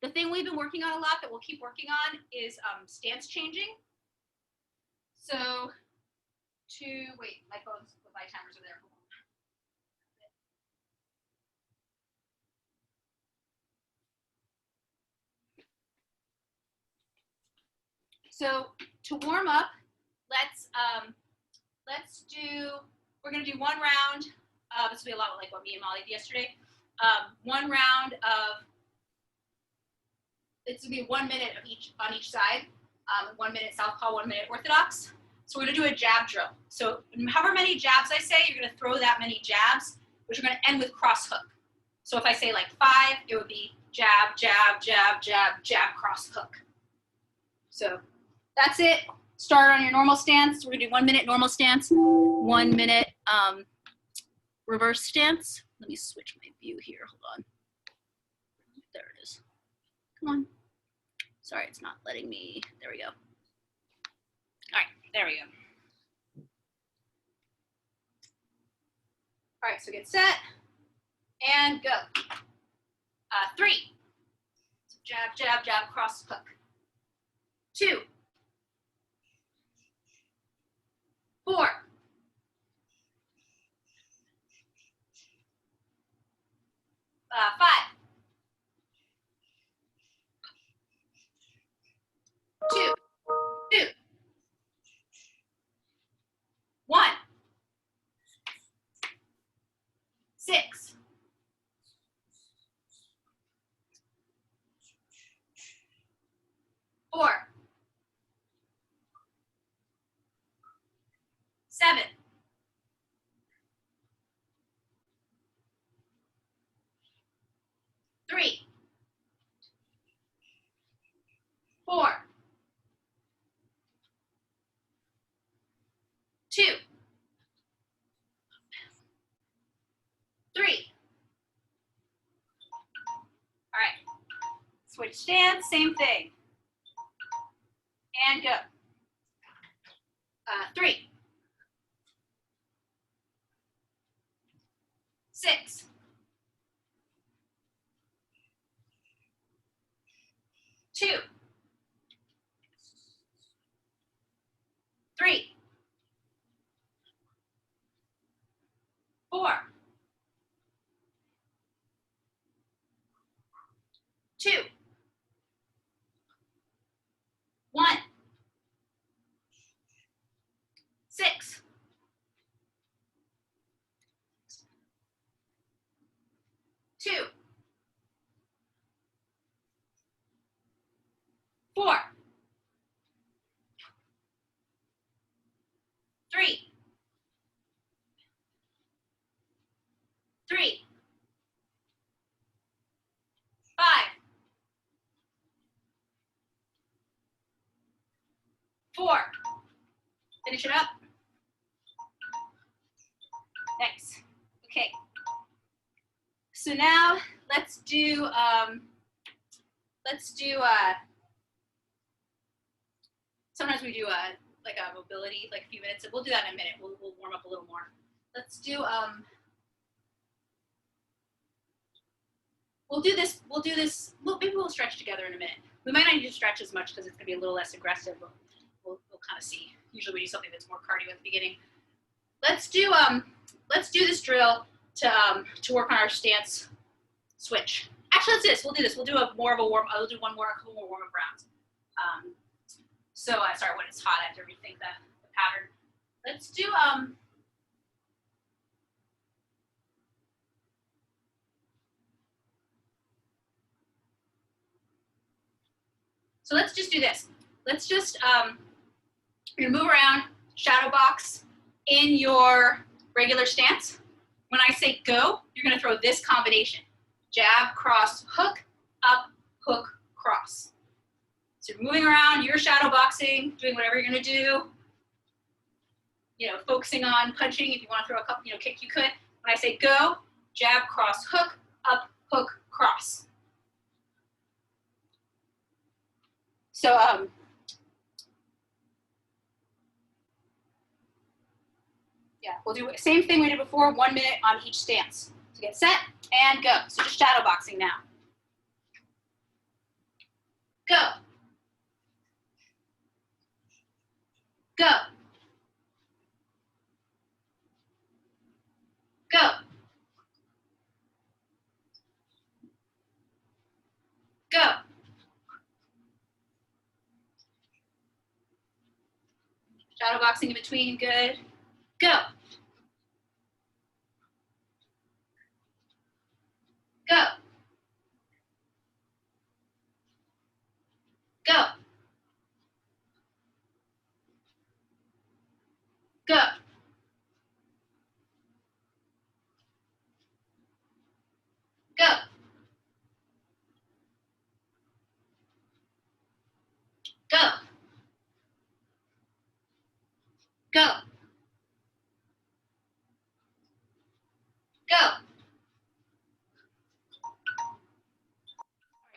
The thing we've been working on a lot that we'll keep working on is stance changing. So wait, my timers are there. So to warm up, we're gonna do one round. This will be a lot like what me and Molly did yesterday. One round of, it's gonna be 1 minute of on each side. 1 minute southpaw, 1 minute orthodox. So we're gonna do a jab drill. So however many jabs I say, you're gonna throw that many jabs, which are gonna end with cross hook. So if I say like 5, it would be jab, jab, jab, jab, jab, cross hook. So that's it. Start on your normal stance. We're gonna do 1 minute normal stance, 1 minute reverse stance. Let me switch my view here, hold on. There it is. Come on. Sorry, it's not letting me, there we go. All right, there we go. All right, so get set and go. 3. So jab, jab, jab, cross hook. 2. 4. 5. 2. 1. 6. 4. 7. 3. 4. 2. 3. All right. Switch stance, same thing. And go. 3. 6. 2. 3. 4. 2. 1. 6. 2. 4. 3. 3. 5. 4. Finish it up. Nice. Okay. So now let's do sometimes we do like a mobility, like a few minutes. We'll do that in a minute. We'll warm up a little more. Let's do we'll do this. Maybe we'll stretch together in a minute. We might not need to stretch as much because it's gonna be a little less aggressive. We'll kind of see. Usually we do something that's more cardio at the beginning. Let's do this drill to work on our stance switch. Actually, let's do this. We'll do this. We'll do a couple more warm-up rounds. Sorry, when it's hot, I have to rethink the pattern. Let's do so let's just do this. Let's just you're gonna move around, shadow box in your regular stance. When I say go, you're gonna throw this combination. Jab, cross, hook, up, hook, cross. So you're moving around, you're shadow boxing, doing whatever you're gonna do. You know, focusing on punching. If you wanna throw a couple, kick, you could. When I say go, jab, cross, hook, up, hook, cross. So, yeah, we'll do the same thing we did before, 1 minute on each stance. So get set and go. So just shadow boxing now. Go. Go. Go. Go. Shadow boxing in between, good. Go. Go. Go. Go. Go. Go. Go. Go.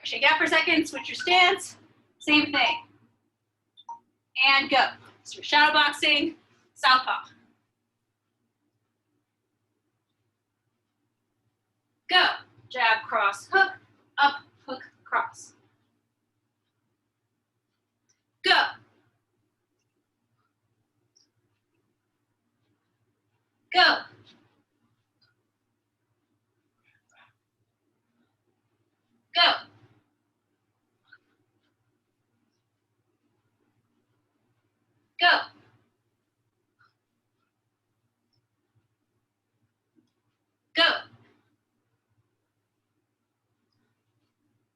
Shake out for a second, switch your stance. Same thing. And go. So shadow boxing, southpaw. Go. Jab, cross, hook, up, hook, cross. Go. Go. Go. Go. Go.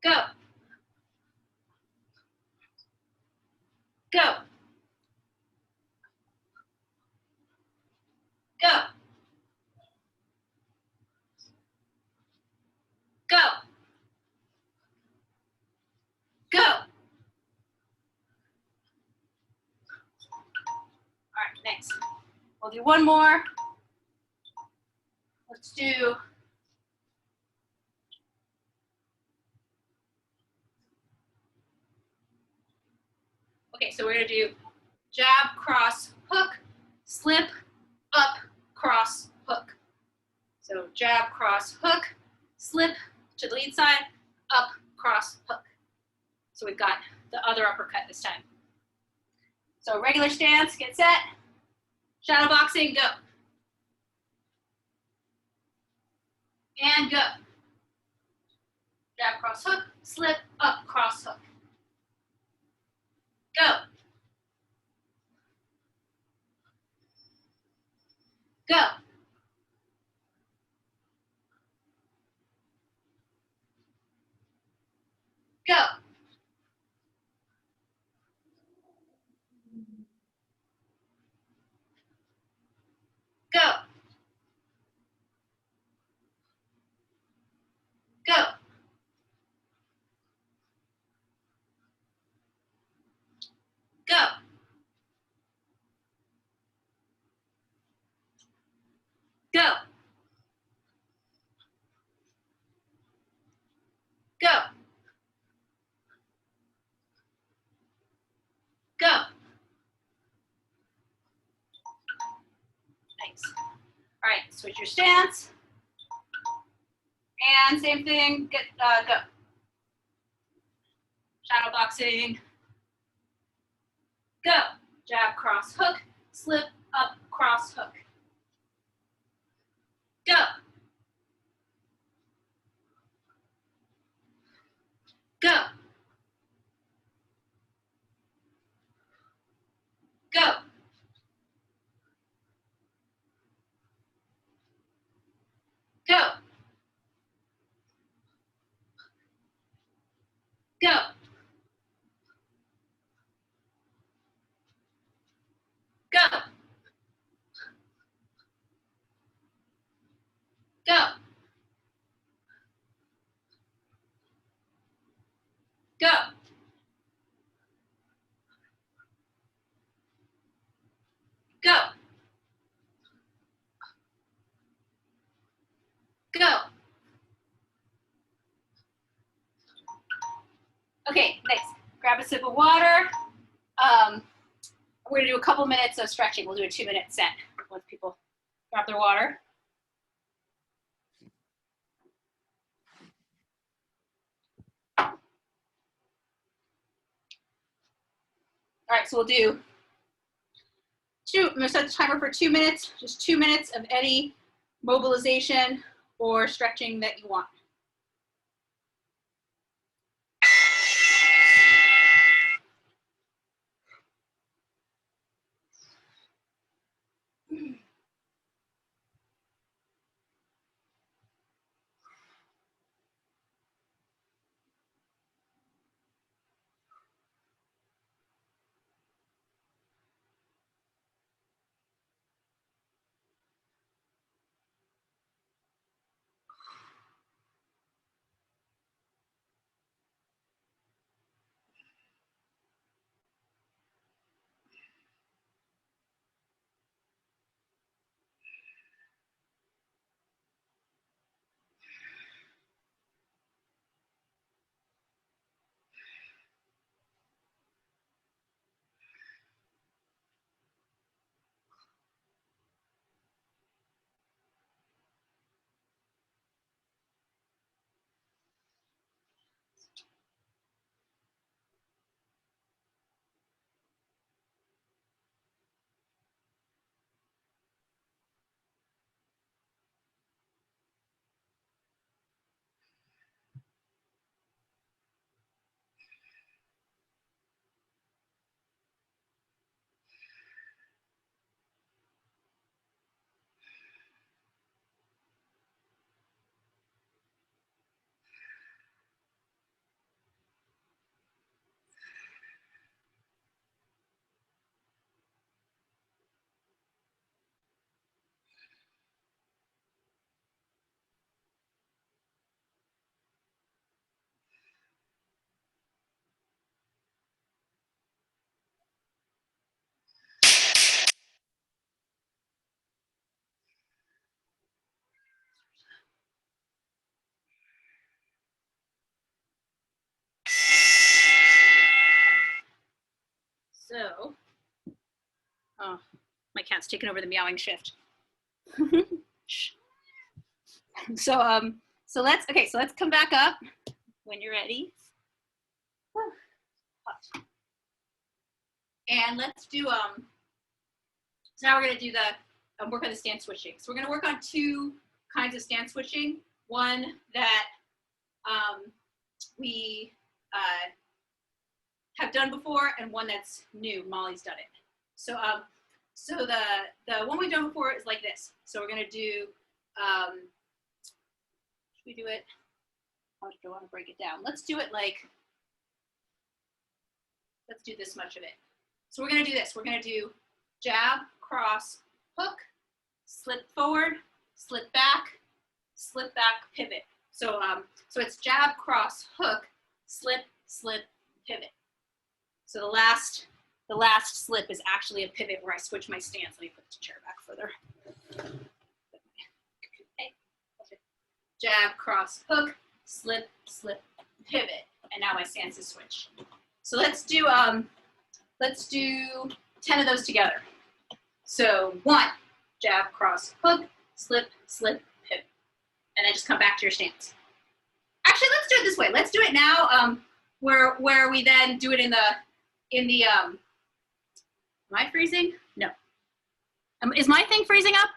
Go. Go. Go. Go. Go. All right, next. We'll do one more. Let's do, okay, so we're gonna do jab, cross, hook, slip, up, cross, hook. So jab, cross, hook, slip to the lead side, up, cross, hook. So we've got the other uppercut this time. So regular stance, get set. Shadow boxing, go. And go. Jab, cross, hook, slip, up, cross, hook. Go. Go. Go. Go. Go. Go. Go. Go. Go. Nice. All right, switch your stance. And same thing, get, go. Shadow boxing. Go. Jab, cross, hook, slip, up, cross, hook. Go. Go. Go. Go. Go. Go. Go. Go. Go. Go. Okay, next, grab a sip of water. We're gonna do a couple minutes of stretching. We'll do a 2-minute set once people grab their water. right, so we'll do I'm gonna set the timer for 2 minutes, just 2 minutes of any mobilization or stretching that you want. So, oh, my cat's taking over the meowing shift. So let's come back up when you're ready. And let's do so now we're going to do the work on the stance switching. So we're going to work on 2 kinds of stance switching. One that we have done before, and one that's new. Molly's done it. So so the one we've done before is like this. So we're going to do should we do it? How much do I want to break it down? Let's do it like, let's do this much of it. So we're going to do this. We're going to do jab, cross, hook, slip forward, slip back, pivot. So so it's jab, cross, hook, slip, pivot. So the last slip is actually a pivot where I switch my stance. Let me put the chair back further. Jab, cross, hook, slip, pivot, and now my stance is switched. So let's do 10 of those together. So 1, jab, cross, hook, slip, pivot, and then just come back to your stance. Actually, let's do it this way. Let's do it now, where we then do it in the am I freezing? No. Is my thing freezing up?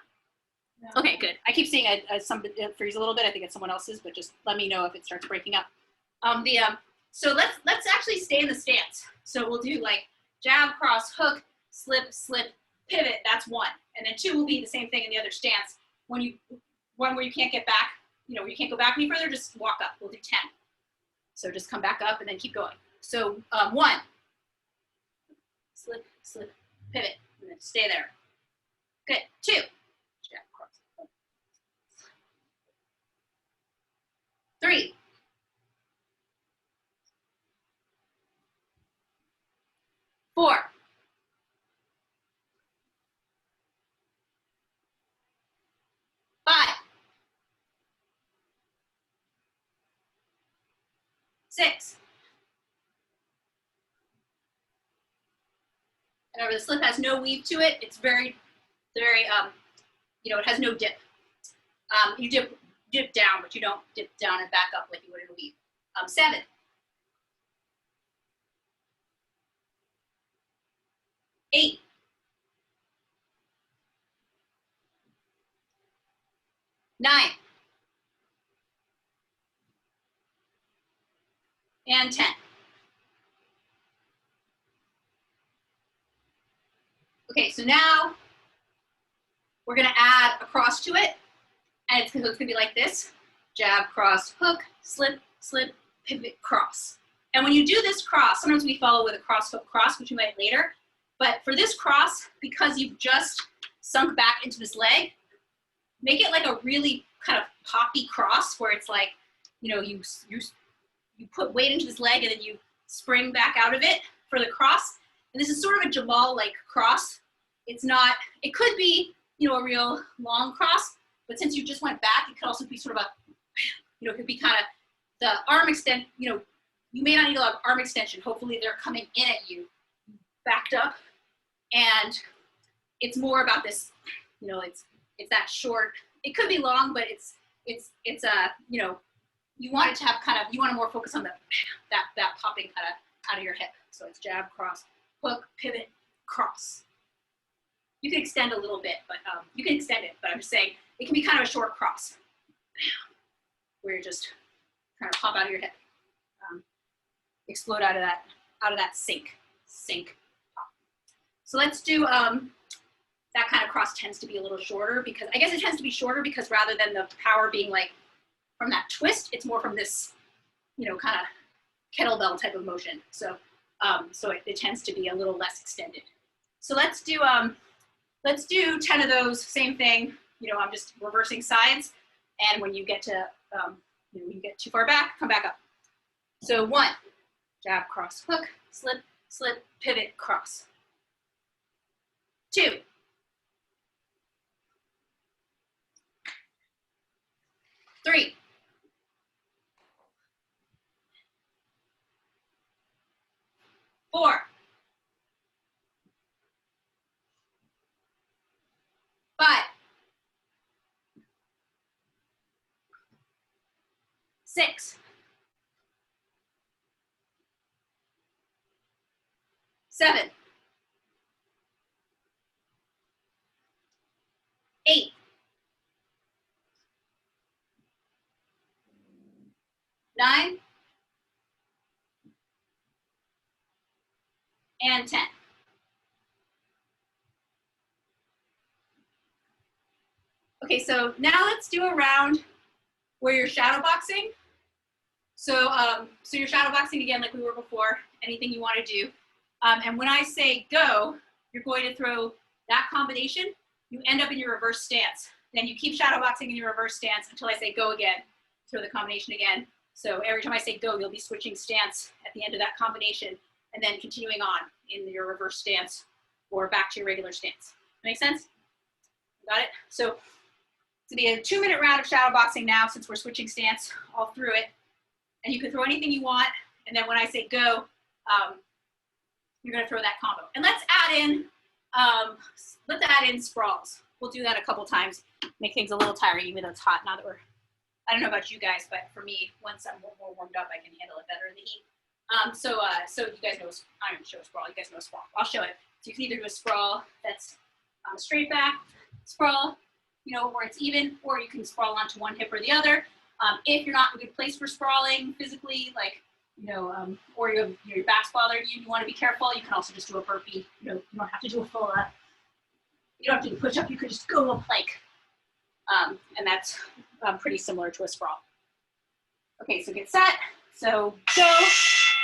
No. Okay, good. I keep seeing it freeze a little bit. I think it's someone else's, but just let me know if it starts breaking up. So let's actually stay in the stance. So we'll do like jab, cross, hook, slip, pivot. That's 1, and then 2 will be the same thing in the other stance. One where you can't get back, where you can't go back any further, just walk up. We'll do 10. So just come back up and then keep going. So 1, slip, pivot, and then stay there. Good. 2, jab, cross, hook. 3, 4, 5, 6. Remember, the slip has no weave to it. It's very, it has no dip. You dip down, but you don't dip down and back up like you would in a weave. 7, 8, 9, and 10. Okay, so now we're gonna add a cross to it, and it's gonna be like this: jab, cross, hook, slip, slip, pivot, cross. And when you do this cross, sometimes we follow with a cross, hook, cross, which we might later, but for this cross, because you've just sunk back into this leg, make it like a really kind of poppy cross where it's like, you know, you put weight into this leg and then you spring back out of it for the cross. And this is sort of a Jamal-like cross. It's not, it could be, you know, a real long cross, but since you just went back, it could also be sort of a, you know, it could be kind of the arm extent, you know, you may not need a lot of arm extension. Hopefully they're coming in at you, backed up. And it's more about this, you know, it's that short, it could be long, but it's you know, you want it to have kind of, you want to more focus on the, that popping kind of out of your hip. So it's jab, cross, hook, pivot, cross. You can extend a little bit, but you can extend it, but I'm just saying it can be kind of a short cross where you're just kind of pop out of your hip, explode out of that sink pop. So let's do that kind of cross tends to be a little shorter because I guess it tends to be shorter because rather than the power being like from that twist, it's more from this, you know, kind of kettlebell type of motion. So so it tends to be a little less extended. So let's do 10 of those, same thing. You know, I'm just reversing sides, and when you get to you know, when you get too far back, come back up. So 1, jab, cross, hook, slip, slip, pivot, cross. 2, 3, 4, 5, 6, 7, 8, 9, and 10. Okay, so now let's do a round where you're shadow boxing. So, so you're shadow boxing again like we were before, anything you want to do. And when I say go, you're going to throw that combination. You end up in your reverse stance. Then you keep shadow boxing in your reverse stance until I say go again, throw the combination again. So every time I say go, you'll be switching stance at the end of that combination and then continuing on in your reverse stance or back to your regular stance. Make sense? Got it? So it's gonna be a 2-minute round of shadow boxing now since we're switching stance all through it. And you can throw anything you want. And then when I say go, you're gonna throw that combo. And let's add in sprawls. We'll do that a couple times, make things a little tiring even though it's hot now that we're, I don't know about you guys, but for me, once I'm more warmed up, I can handle it better in the heat. So you guys know, I'm gonna show a sprawl, you guys know a sprawl. I'll show it. So you can either do a sprawl that's straight back, sprawl, you know, where it's even, or you can sprawl onto one hip or the other. If you're not in a good place for sprawling physically, like, you know, or you have, you know, your back's bothering you, you want to be careful, you can also just do a burpee. You know, you don't have to do a full, you don't have to do a push-up, you could just go to a plank. And that's pretty similar to a sprawl. Okay, so get set, so go,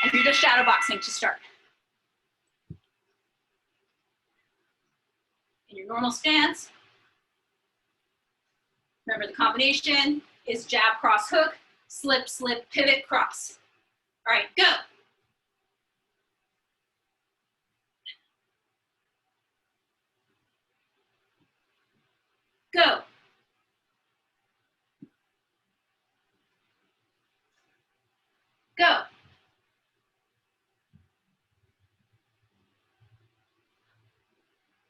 and do the shadow boxing to start. In your normal stance, remember the combination is jab, cross, hook, slip, slip, pivot, cross. All right, go. Go. Go.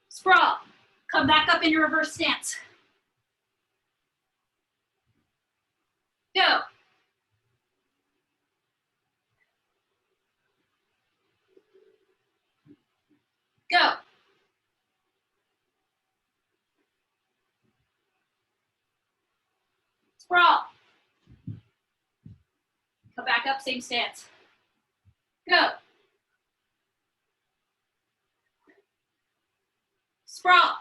Sprawl. Come back up in your reverse stance. Go. Go. Sprawl. Come back up, same stance. Go. Sprawl.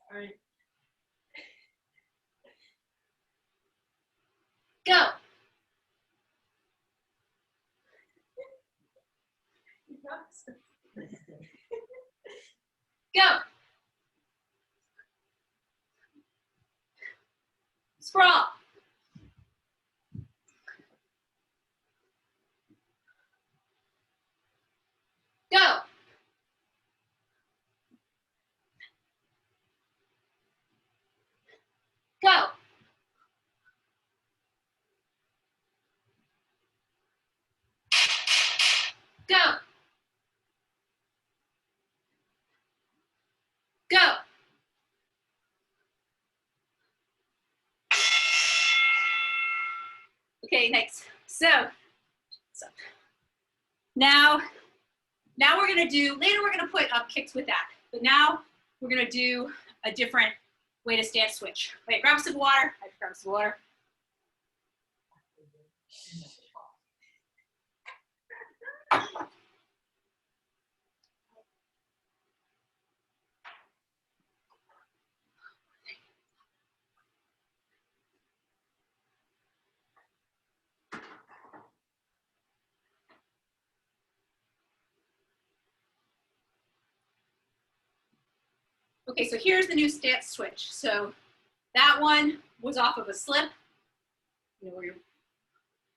Sorry. Go. Go. Sprawl. Go. Go. Go. Go. Okay, next. So now we're gonna do, later we're gonna put up kicks with that, but now we're gonna do a different way to stance switch. Wait, grab a sip of water. I grab a sip of water. Okay, so here's the new stance switch. So that one was off of a slip. You know,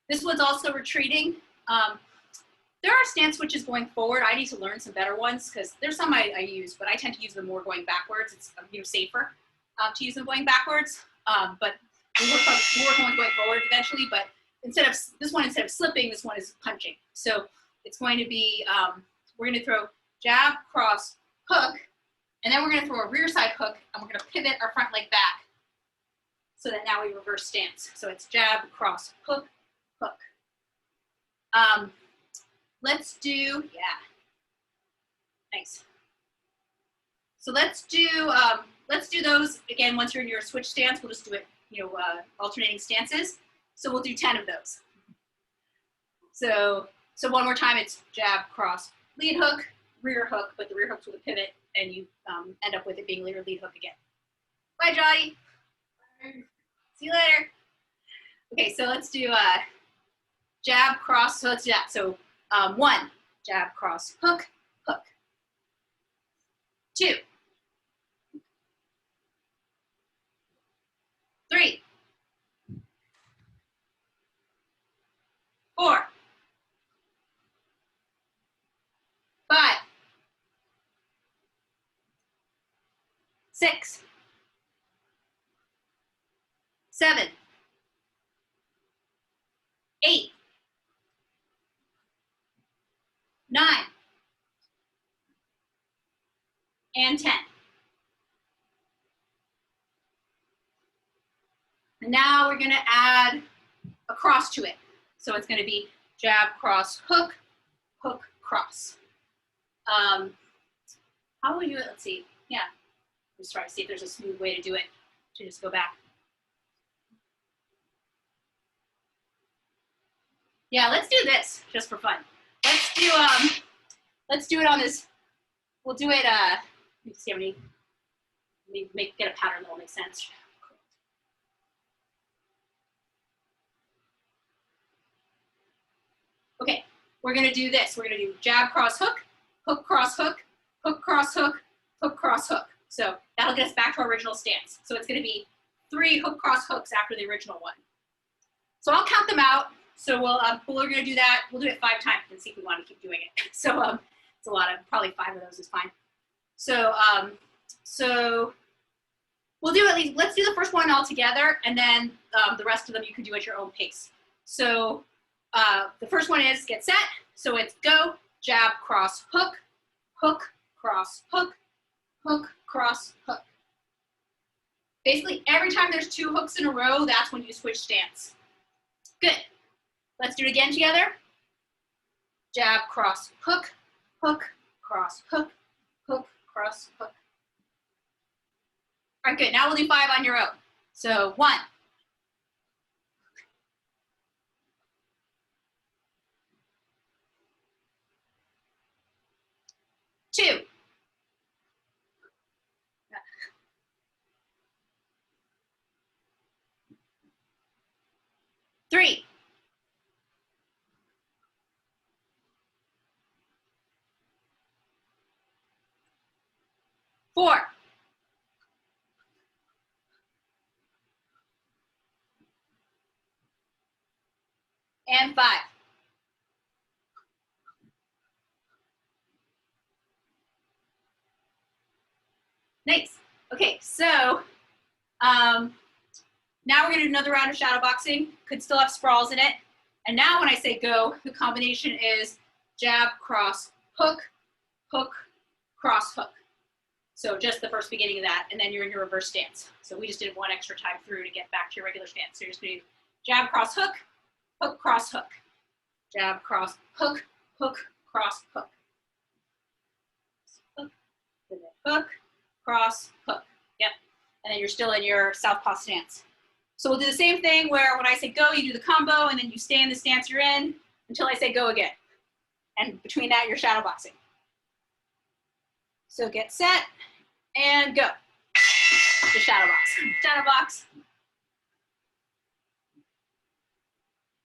this one's also retreating. There are stance switches going forward. I need to learn some better ones because there's some I use, but I tend to use them more going backwards. It's safer to use them going backwards. But we'll work on going forward eventually. But instead of slipping, this one is punching. So it's going to be, we're going to throw jab, cross, hook, and then we're going to throw a rear side hook, and we're going to pivot our front leg back so that now we reverse stance. So it's jab, cross, hook, hook. Let's do, nice. So let's do those again. Once you're in your switch stance, we'll just do it, alternating stances. So we'll do 10 of those. So one more time, it's jab, cross, lead hook, rear hook, but the rear hook's with a pivot, and you end up with it being lead hook again. Bye, Johnny. See you later. Okay, so let's do jab, cross. So let's do that. So 1, jab, cross, hook, hook. 2, 3, 4, 5, 6, 7, 8, 9, and 10. And now we're going to add a cross to it. So it's going to be jab, cross, hook, hook, cross. How will we do it? Let's see. Yeah. Let's try to see if there's a smooth way to do it, to just go back. Yeah, let's do this just for fun. Let's do it on this. We'll do it, let me see how many, get a pattern that will make sense. Okay, we're gonna do this. We're gonna do jab, cross, hook, hook, cross, hook, hook, cross, hook, hook, cross, hook. So that'll get us back to our original stance. So it's gonna be 3 hook, cross, hooks after the original one. So I'll count them out. So we're gonna do that. We'll do it 5 times and see if we wanna keep doing it. So it's a lot of, probably 5 of those is fine. So, so we'll do at least, let's do the first one all together, and then the rest of them you can do at your own pace. So the first one is get set. So it's go, jab, cross, hook, hook, cross, hook, hook, cross, hook. Basically, every time there's 2 hooks in a row, that's when you switch stance. Good. Let's do it again together. Jab, cross, hook, hook, cross, hook, hook, cross, hook. All right, good. Now we'll do 5 on your own. So 1, 2, 3, 4, and 5. Nice. Okay, so now we're gonna do another round of shadow boxing. Could still have sprawls in it. And now when I say go, the combination is jab, cross, hook, hook, cross, hook. So just the first beginning of that, and then you're in your reverse stance. So we just did 1 extra time through to get back to your regular stance. So you're just gonna do jab, cross, hook, hook, cross, hook. Jab, cross, hook, hook, cross, hook. Hook, and then hook, cross, hook. Yep. And then you're still in your southpaw stance. So we'll do the same thing where when I say go, you do the combo, and then you stay in the stance you're in until I say go again. And between that, you're shadow boxing. So get set and go. The shadow box. Shadow box.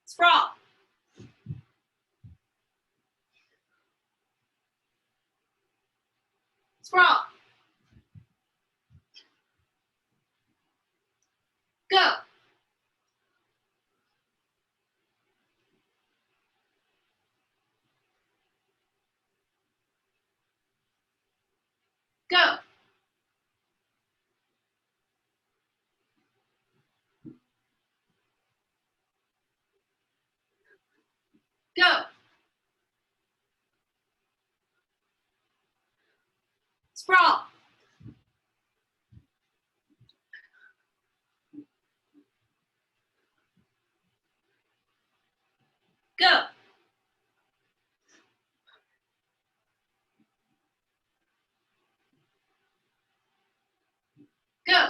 Sprawl. Sprawl. Go. Go. Go. Sprawl. Go. Go.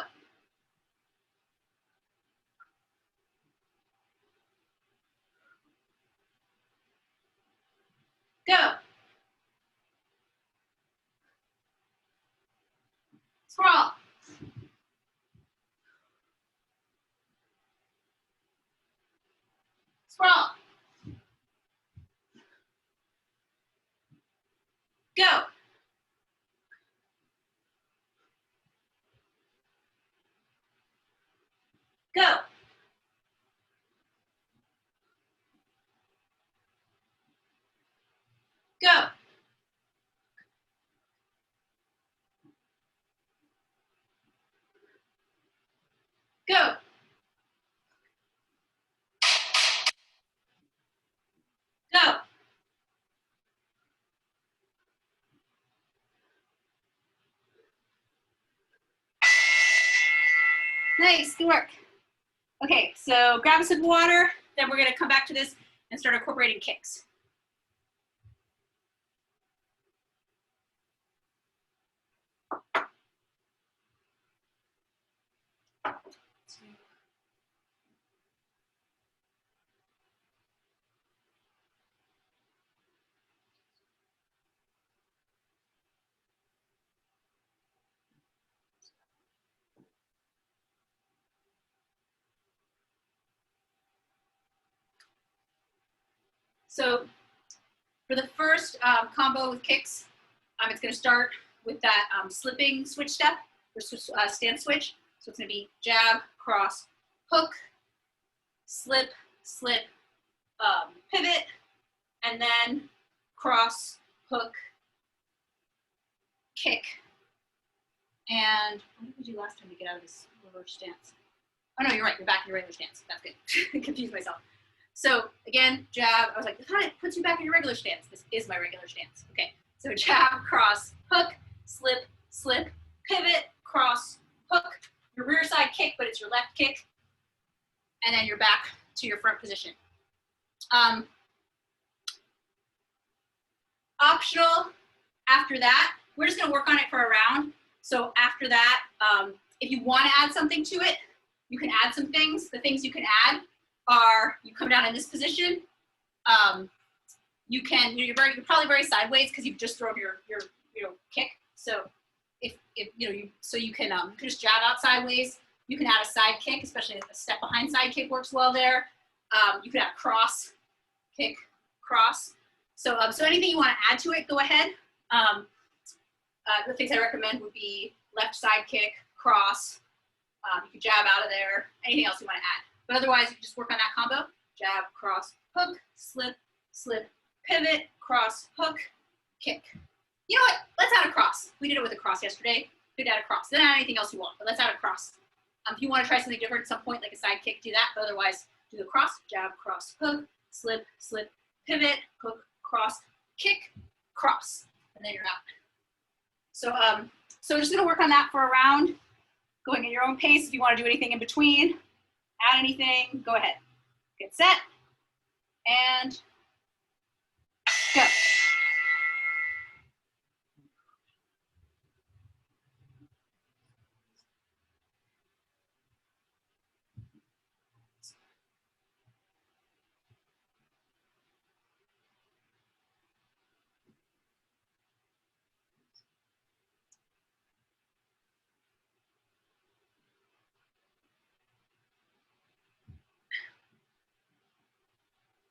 Go. Sprawl. Sprawl. Go. Go. Go. Go. Go. Nice, good work. Okay, so grab a sip of water, then we're gonna come back to this and start incorporating kicks. So for the first combo with kicks, it's gonna start with that slipping switch step, or stance switch. So it's gonna be jab, cross, hook, slip, slip, pivot, and then cross, hook, kick. And what did we do last time to get out of this reverse stance? Oh no, you're right, you're back in your regular stance. That's good. Confused myself. So again, jab, I was like, it puts you back in your regular stance. This is my regular stance. Okay, so jab, cross, hook, slip, slip, pivot, cross, hook, your rear side kick, but it's your left kick, and then you're back to your front position. Optional after that, we're just gonna work on it for a round. So after that, If you want to add something to it, you can add some things. The things you can add are, you come down in this position. You can, you're probably very sideways because you've just thrown your kick. So if you can just jab out sideways. You can add a side kick, especially a step behind side kick works well there. You can add a cross, kick, cross. So anything you want to add to it, go ahead. The things I recommend would be left side kick, cross. You can jab out of there. Anything else you want to add. But otherwise, you can just work on that combo. Jab, cross, hook, slip, slip, pivot, cross, hook, kick. You know what? Let's add a cross. We did it with a cross yesterday. We could add a cross. Then add anything else you want, but let's add a cross. If you want to try something different at some point, like a side kick, do that. But otherwise, do the cross, jab, cross, hook, slip, slip, pivot, hook, cross, kick, cross. And then you're out. So we're just going to work on that for a round, going at your own pace. If you want to do anything in between, add anything, go ahead. Get set, and go.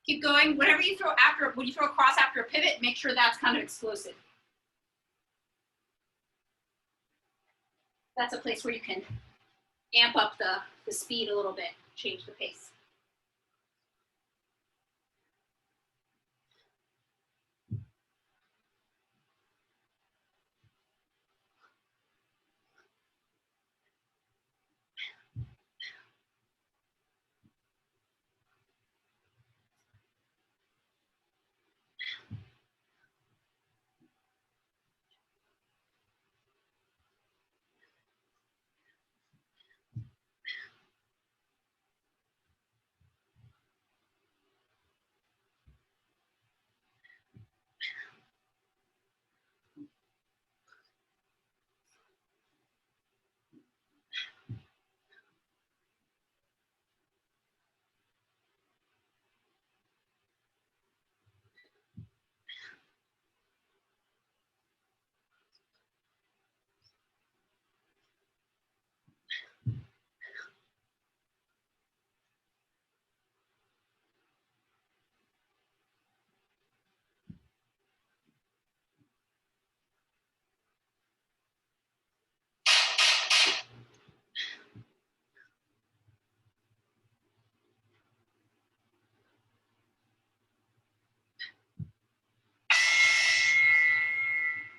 Keep going. Whatever you throw after, when you throw a cross after a pivot, make sure that's kind of explosive. That's a place where you can amp up the speed a little bit, change the pace.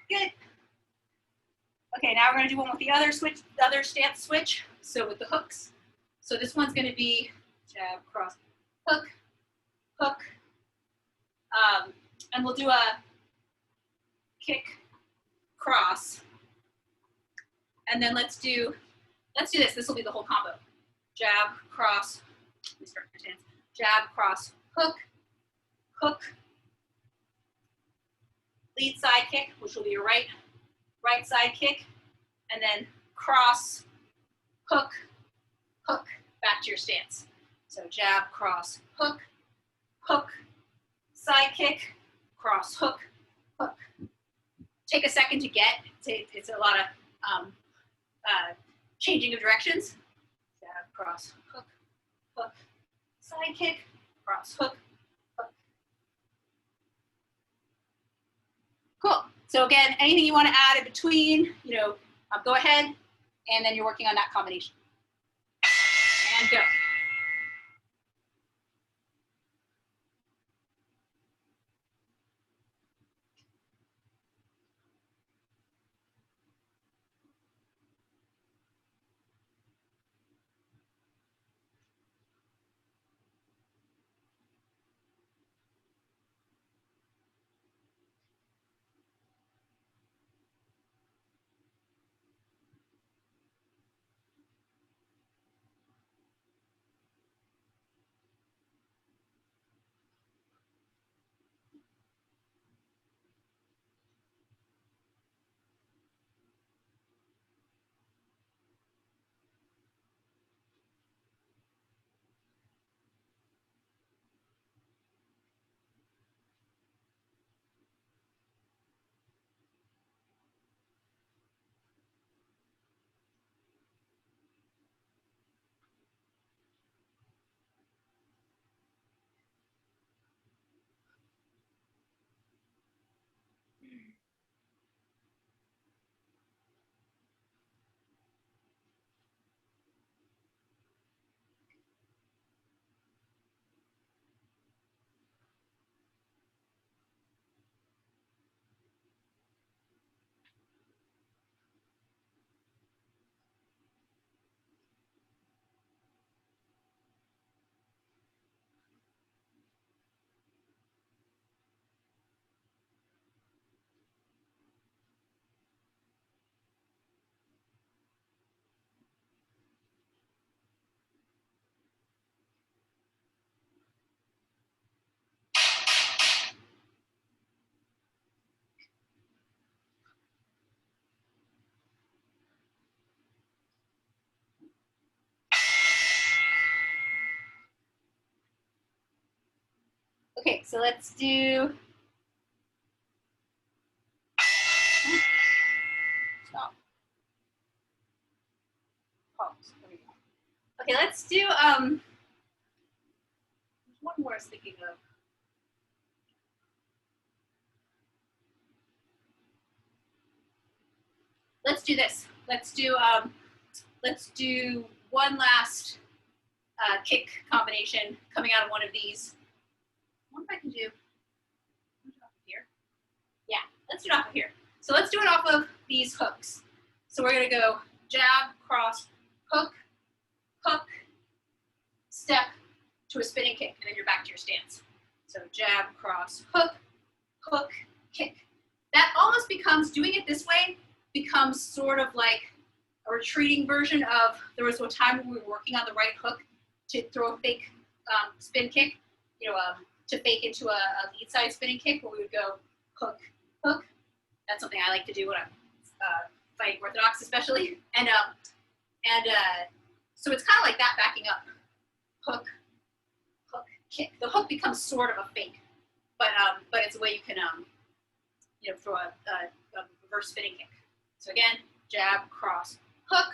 Good. Okay, now we're going to do one with the other switch, the other stance switch. So with the hooks. So this one's going to be jab, cross, hook, hook. And we'll do a kick, cross. And then let's do this. This will be the whole combo. Jab, cross. Let me start your stance. Jab, cross, hook, hook. Lead side kick, which will be your right side kick, and then cross, hook, hook, back to your stance. So jab, cross, hook, hook, side kick, cross, hook, hook. Take a second to get, it's a lot of changing of directions. Jab, cross, hook, hook, side kick, cross, hook, hook. Cool. So again, anything you want to add in between, go ahead, and then you're working on that combination. And go. so let's do, stop. Pause. There we go. Okay, let's do, there's one more I was thinking of. Let's do this. Let's do one last kick combination coming out of one of these. I wonder if I can do it off of here. Yeah, let's do it off of here. So let's do it off of these hooks. So we're gonna go jab, cross, hook, hook, step to a spinning kick, and then you're back to your stance. So jab, cross, hook, hook, kick. That almost becomes, doing it this way, becomes sort of like a retreating version of, there was a time when we were working on the right hook to throw a fake spin kick, to fake into a lead side spinning kick where we would go hook, hook. That's something I like to do when I'm fighting orthodox especially. And so it's kind of like that backing up. Hook, hook, kick. The hook becomes sort of a fake, but it's a way you can throw a reverse spinning kick. So again, jab, cross, hook,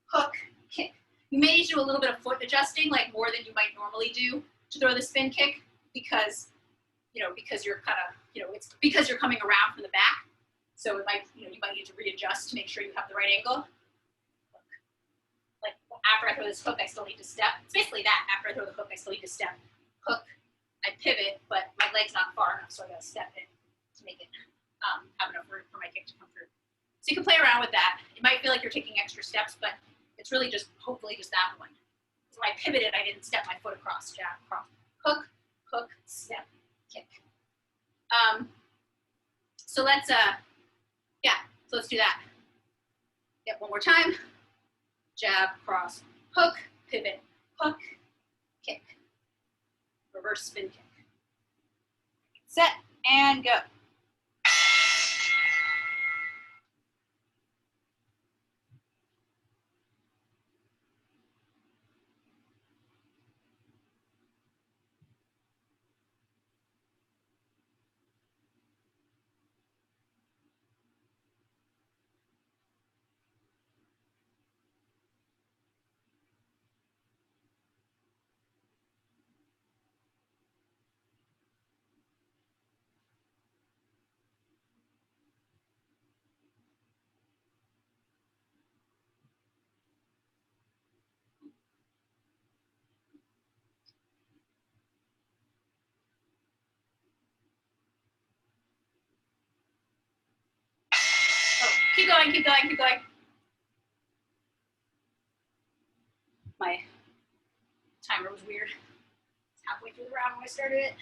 hook, kick. You may need to do a little bit of foot adjusting, like more than you might normally do to throw the spin kick, because you're kind of, it's because you're coming around from the back. So it might, you might need to readjust to make sure you have the right angle. Like after I throw this hook, I still need to step. It's basically that. After I throw the hook, I still need to step. Hook, I pivot, but my leg's not far enough, so I gotta step it to make it have enough room for my kick to come through. So you can play around with that. It might feel like you're taking extra steps, but it's really just, hopefully just that one. So when I pivoted, I didn't step my foot across, jab, cross, hook, hook, step, kick. So let's, so let's do that. Yep, one more time. Jab, cross, hook, pivot, hook, kick. Reverse spin kick. Set and go. Keep going, keep going, keep going. My timer was weird. It's halfway through the round when I started it.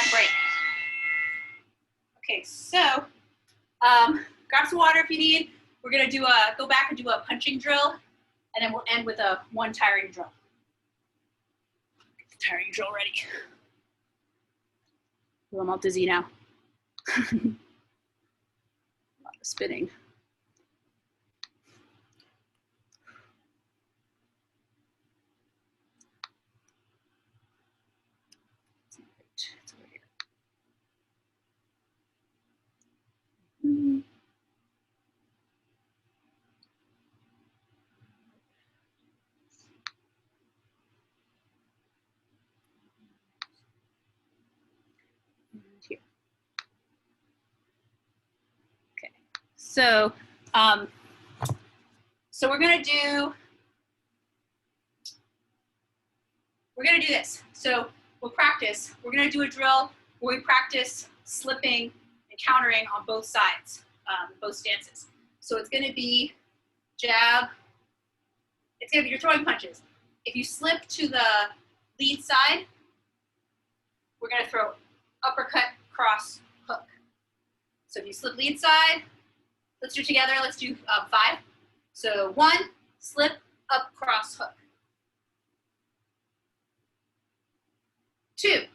And break. Okay, so grab some water if you need. We're gonna go back and do a punching drill, and then we'll end with a one tiring drill. tiring drill already. Well, I'm all dizzy now. A lot of spinning. It's over here. Here. Okay. So, so we're gonna do this. So we'll practice. We're gonna do a drill where we practice slipping and countering on both sides, both stances. So it's gonna be jab. It's gonna be your throwing punches. If you slip to the lead side, we're gonna throw uppercut, cross, hook. So if you slip lead side, let's do together. Let's do 5. So 1, slip, up, cross, hook. 2,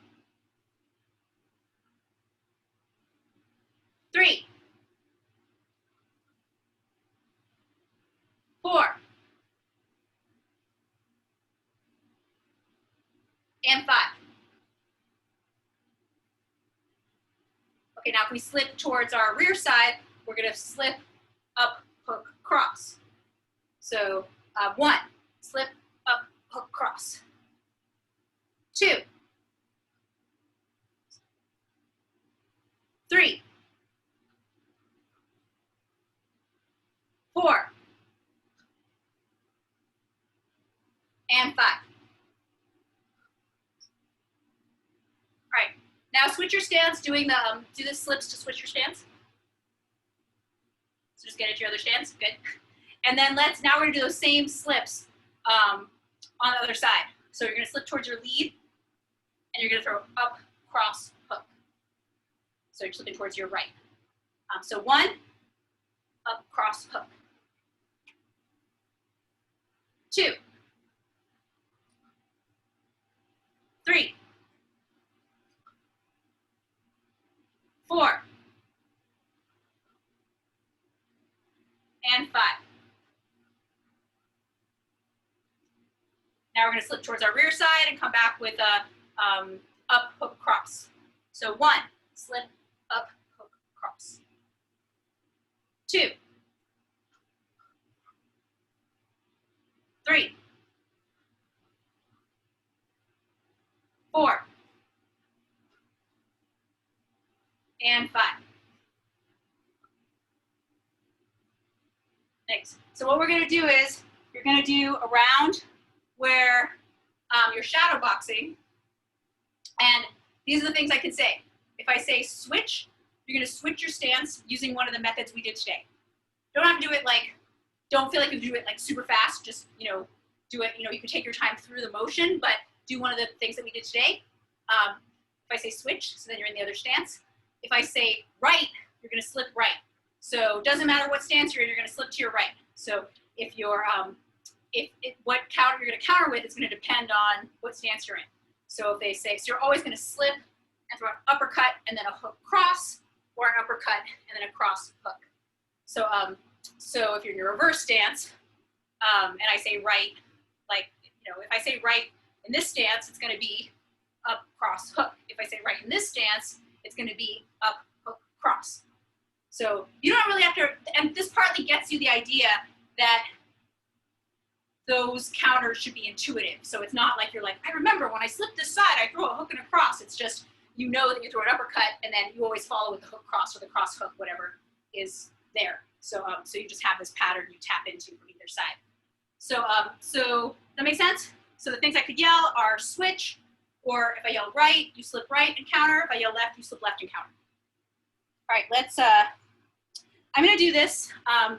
3, 4, and 5. Okay, now if we slip towards our rear side, we're gonna slip, up, hook, cross. So 1, slip, up, hook, cross. 2, 3, 4, and 5. All right, now switch your stance, doing the, do the slips to switch your stance. So just get into your other stance, good. And then now we're gonna do those same slips on the other side. So you're gonna slip towards your lead, and you're gonna throw up, cross, hook. So you're slipping towards your right. So 1, up, cross, hook. 2, 3, 4, and 5. Now we're going to slip towards our rear side and come back with a up, hook, cross. So 1, slip, up, hook, cross. 2, 3, 4, and 5. Next. So what we're going to do is you're going to do a round where you're shadow boxing, and these are the things I can say. If I say switch, you're going to switch your stance using one of the methods we did today. Don't have to do it like, don't feel like you do it like super fast. Just, do it, you can take your time through the motion, but do one of the things that we did today. If I say switch, so then you're in the other stance. If I say right, you're going to slip right. So it doesn't matter what stance you're in, you're going to slip to your right. So if you're, what counter you're going to counter with is going to depend on what stance you're in. So if they say, so you're always going to slip and throw an uppercut and then a hook cross, or an uppercut and then a cross hook. So, so if you're in your reverse stance, and I say right, like, if I say right in this stance, it's going to be up, cross, hook. If I say right in this stance, it's going to be up, hook, cross. So you don't really have to, and this partly gets you the idea that those counters should be intuitive. So it's not like you're like, I remember when I slip this side, I throw a hook and a cross. It's just, you know that you throw an uppercut and then you always follow with the hook cross or the cross hook, whatever is there. So, so you just have this pattern you tap into from either side. So, so that makes sense? So the things I could yell are switch, or if I yell right, you slip right and counter. If I yell left, you slip left and counter. All right, let's, I'm gonna do this. I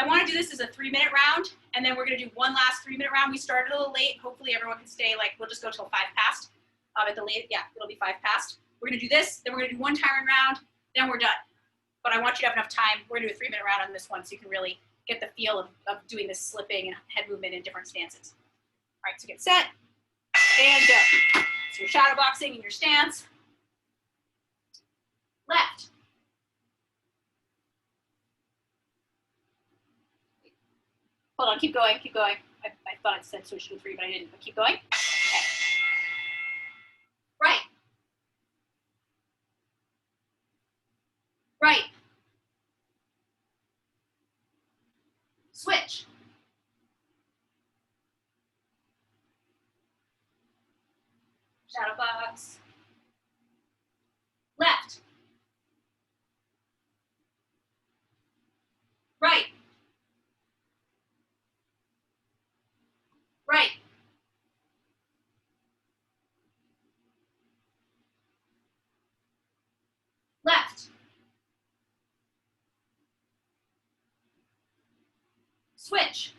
wanna do this as a 3-minute round, and then we're gonna do one last 3-minute round. We started a little late. Hopefully everyone can stay, like, we'll just go till 5 past. At the late, yeah, it'll be 5 past. We're gonna do this, then we're gonna do one tiring round, then we're done. But I want you to have enough time. We're gonna do a 3-minute round on this one so you can really get the feel of doing this slipping and head movement in different stances. All right, so get set. and go. So you're shadow boxing in your stance. Left. Hold on, keep going, keep going. I thought it said switch to 3, but I didn't. But keep going. Okay. Right. Right. Switch. Shadow box. Left. Right. Right. Left. Switch.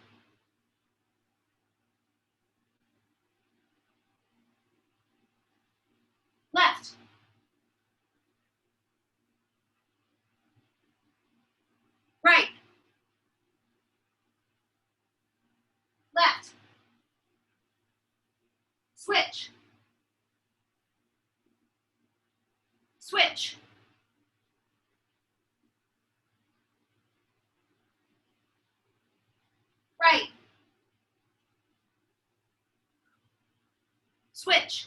Left. Right. Left. Switch. Switch. Right. Switch.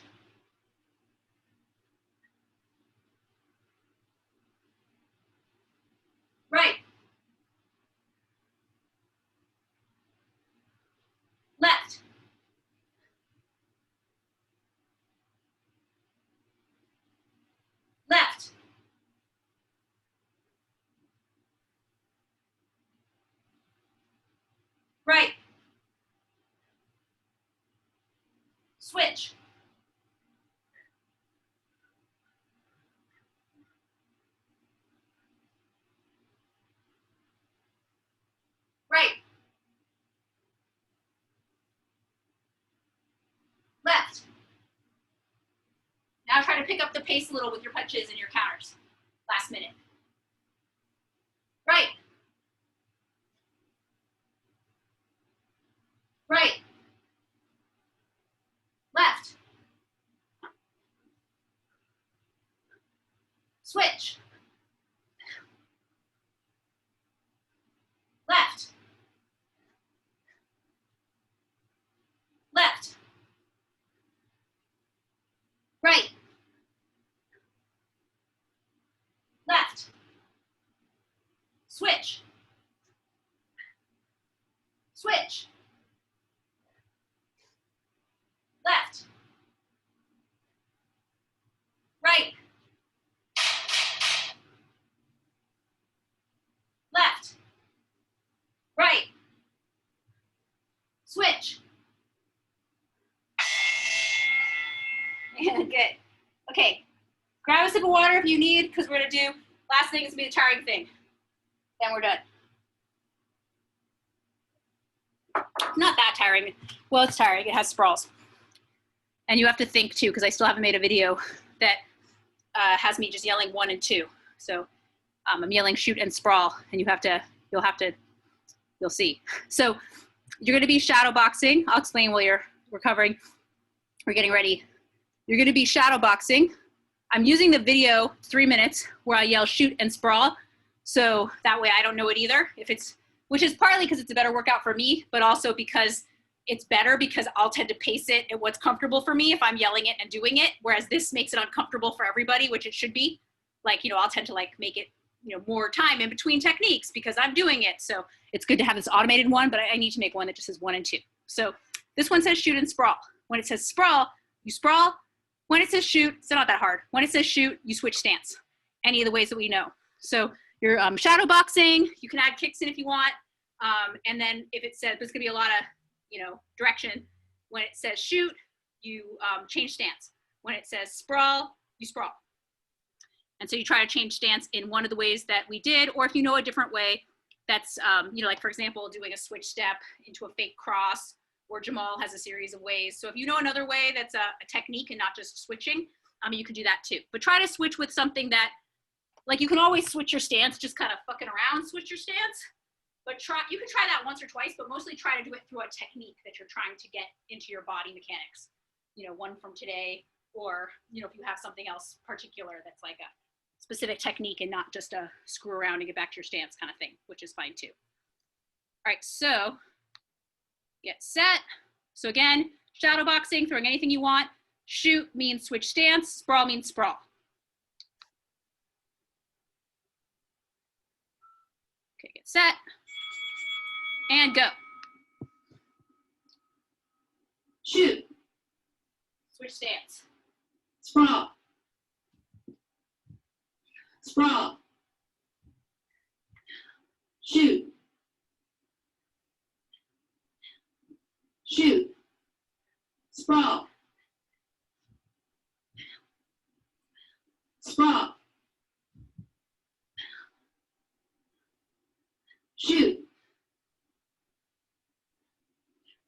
Right. Left. Left. Right. Switch. Right. Left. Now try to pick up the pace a little with your punches and your counters. Last minute. Right. Right. Left. Switch. Left. Left. Right. Left. Switch. Switch. Left. Right. Left. Right. Switch. Good. Okay. Grab a sip of water if you need, because we're going to do, last thing is going to be the tiring thing. Then we're done. Not that tiring. Well, it's tiring. It has sprawls. And you have to think too, because I still haven't made a video that has me just yelling 1 and 2. So I'm yelling shoot and sprawl, and you'll see. So you're going to be shadow boxing. I'll explain while you're recovering. We're getting ready. You're going to be shadow boxing. I'm using the video 3 minutes where I yell shoot and sprawl. So that way I don't know it either. Which is partly because it's a better workout for me, but also because it's better because I'll tend to pace it at what's comfortable for me if I'm yelling it and doing it. Whereas this makes it uncomfortable for everybody, which it should be. Like, I'll tend to make it, more time in between techniques because I'm doing it. So it's good to have this automated one, but I need to make one that just says 1 and 2. So this one says shoot and sprawl. When it says sprawl, you sprawl. When it says shoot, it's not that hard. When it says shoot, you switch stance. Any of the ways that we know. So you're shadow boxing. You can add kicks in if you want. And then if it says, there's gonna be a lot of, direction. When it says shoot, you change stance. When it says sprawl, you sprawl. And so you try to change stance in one of the ways that we did, or if you know a different way, that's, like for example, doing a switch step into a fake cross, or Jamal has a series of ways. So if you know another way that's a technique and not just switching, you can do that too. But try to switch with something that, like you can always switch your stance, just kind of fucking around, switch your stance. But you can try that once or twice, but mostly try to do it through a technique that you're trying to get into your body mechanics. one from today, or, if you have something else particular that's like a specific technique and not just a screw around and get back to your stance kind of thing, which is fine too. All right, so get set. So again, shadow boxing, throwing anything you want. Shoot means switch stance. Sprawl means sprawl. Okay, get set. And go. Shoot. Switch stance. Sprawl. Sprawl. Shoot. Shoot. Sprawl. Sprawl. Shoot.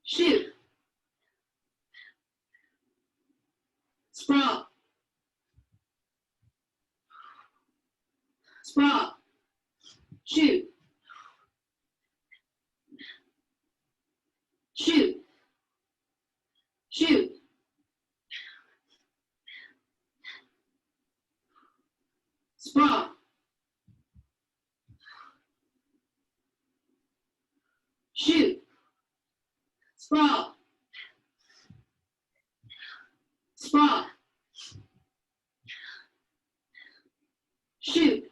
Shoot. Sprawl. Sprawl. Shoot. Shoot. Shoot. Sprawl. Shoot. Sprawl. Sprawl. Shoot.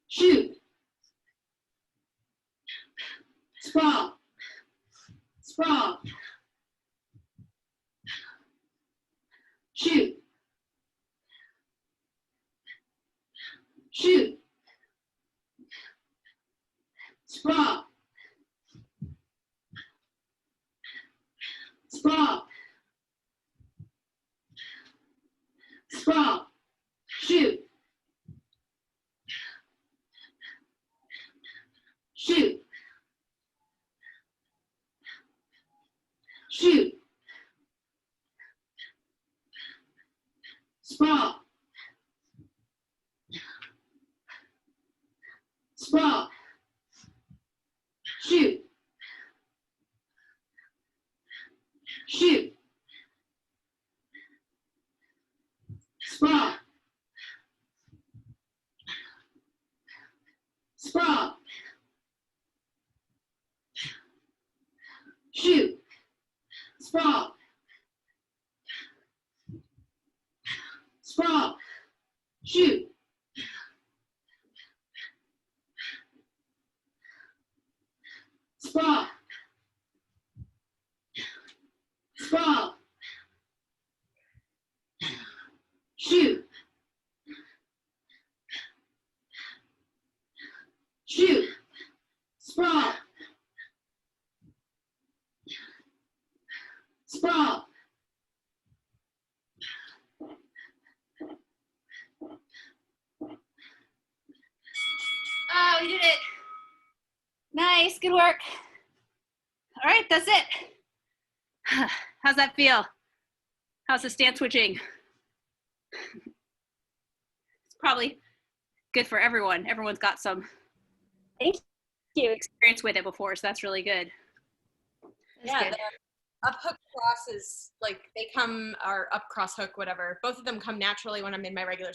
Shoot. Sprawl. Sprawl. Shoot. Shoot. Sprawl. Sprawl. Sprawl. Shoot. Shoot. Shoot. Sprawl. Sprawl. Shoot. Shoot. Sprawl. Sprawl. Shoot. Sprawl. Sprawl. Shoot. Sprawl. Sprawl. Shoot. Shoot. Sprawl. Sprawl. Oh, you did it. Nice, good work. All right, that's it. How's that feel? How's the stance switching? It's probably good for everyone. Everyone's got some Thank you. experience with it before, so that's really good. That's Yeah, good. the up hook crosses, like they come, or up cross hook, whatever. Both of them come naturally when I'm in my regular